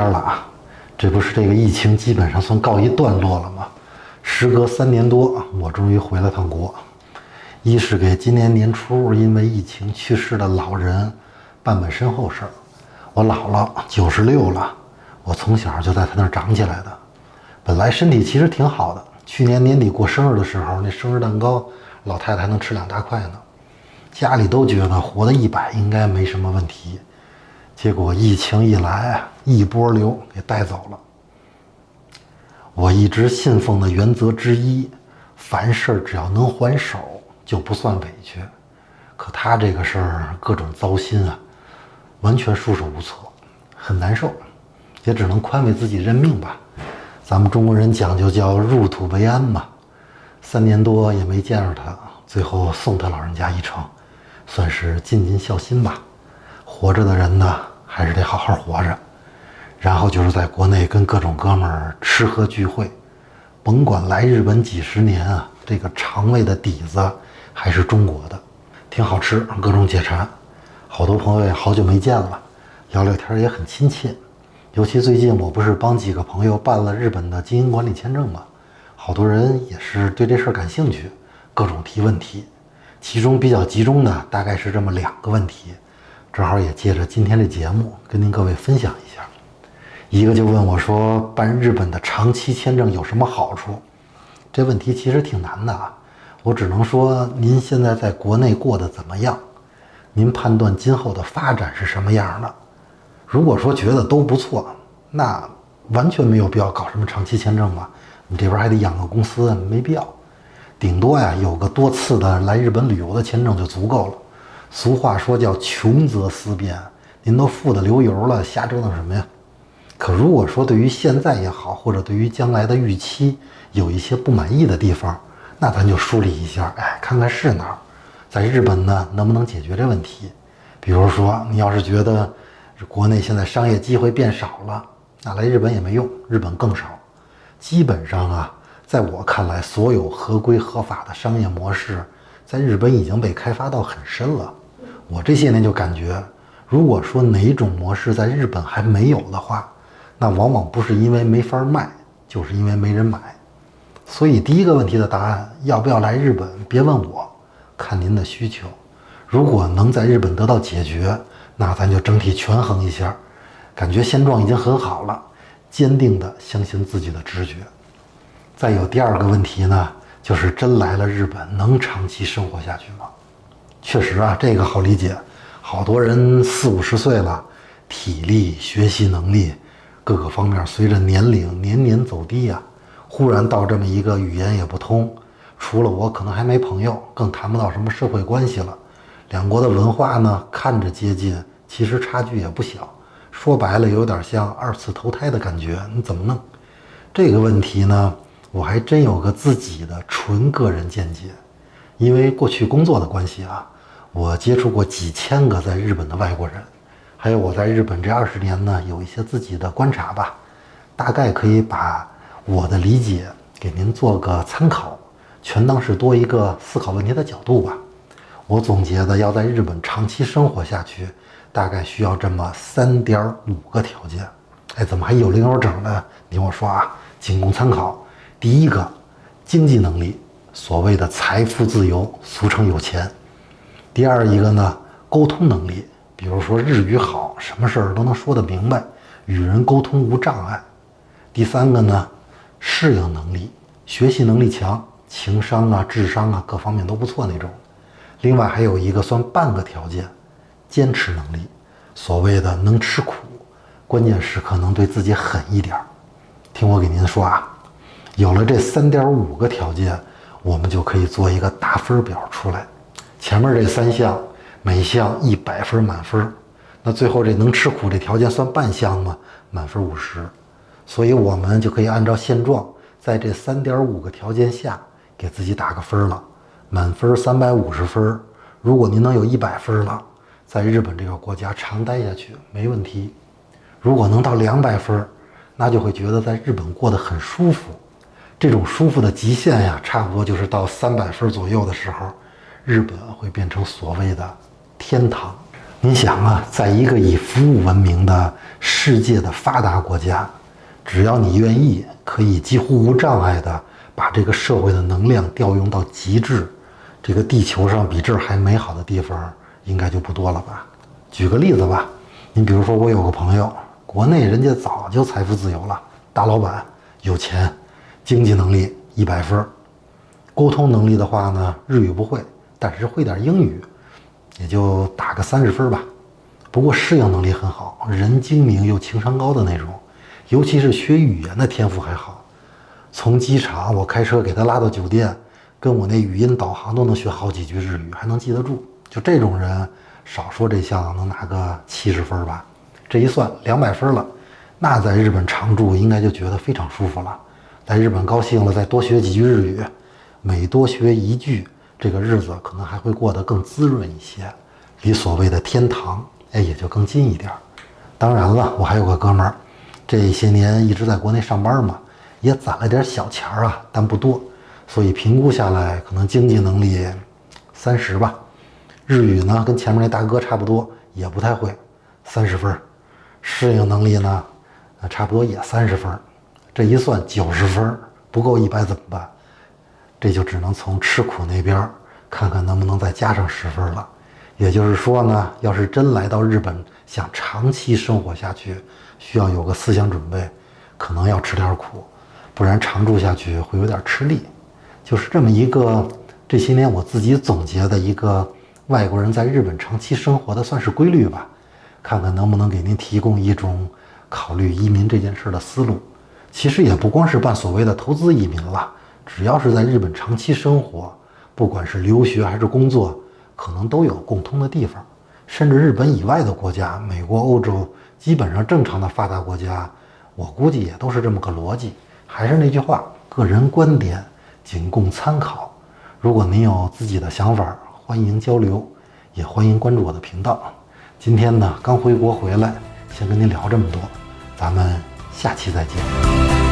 了啊，这不是这个疫情基本上算告一段落了吗？时隔3年多，我终于回了趟国。一是给今年年初因为疫情去世的老人办身后事儿。我姥姥96了，我从小就在她那儿长起来的，本来身体其实挺好的。去年年底过生日的时候，那生日蛋糕老太太能吃2大块呢。家里都觉得活到100应该没什么问题，结果疫情一来，一波流给带走了。我一直信奉的原则之一，凡事只要能还手就不算委屈。可他这个事儿各种糟心啊，完全束手无措，很难受，也只能宽慰自己认命吧。咱们中国人讲究叫入土为安嘛，3年多也没见着他，最后送他老人家一程，算是尽尽孝心吧。活着的人呢，还是得好好活着。然后就是在国内跟各种哥们儿吃喝聚会，甭管来日本几十年啊，这个肠胃的底子还是中国的，挺好吃，各种解馋。好多朋友也好久没见了，聊聊天也很亲切。尤其最近我不是帮几个朋友办了日本的经营管理签证吗？好多人也是对这事儿感兴趣，各种提问题。其中比较集中的大概是这么2个问题，正好也借着今天这节目跟您各位分享一下。一个就问我说，办日本的长期签证有什么好处？这问题其实挺难的啊，我只能说您现在在国内过得怎么样？您判断今后的发展是什么样的？如果说觉得都不错，那完全没有必要搞什么长期签证吧，你这边还得养个公司，没必要。顶多呀有个多次的来日本旅游的签证就足够了。俗话说叫穷则思变，您都富得流油了，瞎折腾什么呀？可如果说对于现在也好，或者对于将来的预期有一些不满意的地方，那咱就梳理一下，看看是哪儿，在日本呢能不能解决这问题。比如说你要是觉得国内现在商业机会变少了，那来日本也没用，日本更少。基本上啊，在我看来，所有合规合法的商业模式在日本已经被开发到很深了。我这些年就感觉，如果说哪种模式在日本还没有的话，那往往不是因为没法卖，就是因为没人买。所以第一个问题的答案，要不要来日本，别问我，看您的需求。如果能在日本得到解决，那咱就整体权衡一下，感觉现状已经很好了，坚定地相信自己的直觉。再有第2个问题呢，就是真来了日本能长期生活下去吗？确实啊，这个好理解，好多人40、50岁了，体力、学习能力各个方面随着年龄年年走低啊，忽然到这么一个语言也不通，除了我可能还没朋友，更谈不到什么社会关系了。两国的文化呢看着接近，其实差距也不小，说白了有点像2次投胎的感觉，你怎么弄？这个问题呢，我还真有个自己的纯个人见解。因为过去工作的关系啊，我接触过几千个在日本的外国人，还有我在日本这20年呢，有一些自己的观察吧，大概可以把我的理解给您做个参考，全当是多一个思考问题的角度吧。我总结的要在日本长期生活下去，大概需要这么3.5个条件。怎么还有零有整的？你我说啊，仅供参考。第一个，经济能力，所谓的财富自由，俗称有钱。第2一个呢，沟通能力，比如说日语好，什么事儿都能说得明白，与人沟通无障碍。第3个呢，适应能力，学习能力强，情商啊、智商啊各方面都不错那种。另外还有一个算半个条件，坚持能力，所谓的能吃苦，关键时刻能对自己狠一点。听我给您说啊，有了这3.5个条件，我们就可以做一个打分表出来。前面这3项，每项100分满分，那最后这能吃苦这条件算半项吗？满分50。所以我们就可以按照现状，在这3.5个条件下给自己打个分了。满分350分，如果您能有100分了，在日本这个国家长待下去没问题。如果能到200分，那就会觉得在日本过得很舒服。这种舒服的极限呀，差不多就是到300分左右的时候，日本会变成所谓的天堂。你想啊，在一个以服务闻名的世界的发达国家，只要你愿意，可以几乎无障碍的把这个社会的能量调用到极致，这个地球上比这儿还美好的地方应该就不多了吧。举个例子吧，你比如说我有个朋友，国内人家早就财富自由了，大老板，有钱，经济能力100分，沟通能力的话呢，日语不会，但是会点英语，也就打个30分吧。不过适应能力很好，人精明又情商高的那种，尤其是学语言的天赋还好。从机场我开车给他拉到酒店，跟我那语音导航都能学好几句日语，还能记得住。就这种人，少说这项能拿个70分吧。这一算200分了，那在日本常住应该就觉得非常舒服了。在日本高兴了，再多学几句日语，每多学一句，这个日子可能还会过得更滋润一些，离所谓的天堂也就更近一点。当然了，我还有个哥们儿，这些年一直在国内上班嘛，也攒了点小钱啊，但不多，所以评估下来可能经济能力30吧。日语呢跟前面那大哥差不多，也不太会，30分。适应能力呢差不多也30分。这一算90分，不够100怎么办？这就只能从吃苦那边看看能不能再加上10分了。也就是说呢，要是真来到日本想长期生活下去，需要有个思想准备，可能要吃点苦，不然常住下去会有点吃力。就是这么一个这些年我自己总结的一个外国人在日本长期生活的算是规律吧，看看能不能给您提供一种考虑移民这件事的思路。其实也不光是办所谓的投资移民了，只要是在日本长期生活，不管是留学还是工作，可能都有共通的地方。甚至日本以外的国家，美国、欧洲，基本上正常的发达国家，我估计也都是这么个逻辑。还是那句话，个人观点仅供参考。如果您有自己的想法，欢迎交流，也欢迎关注我的频道。今天呢，刚回国回来，先跟您聊这么多，咱们下期再见。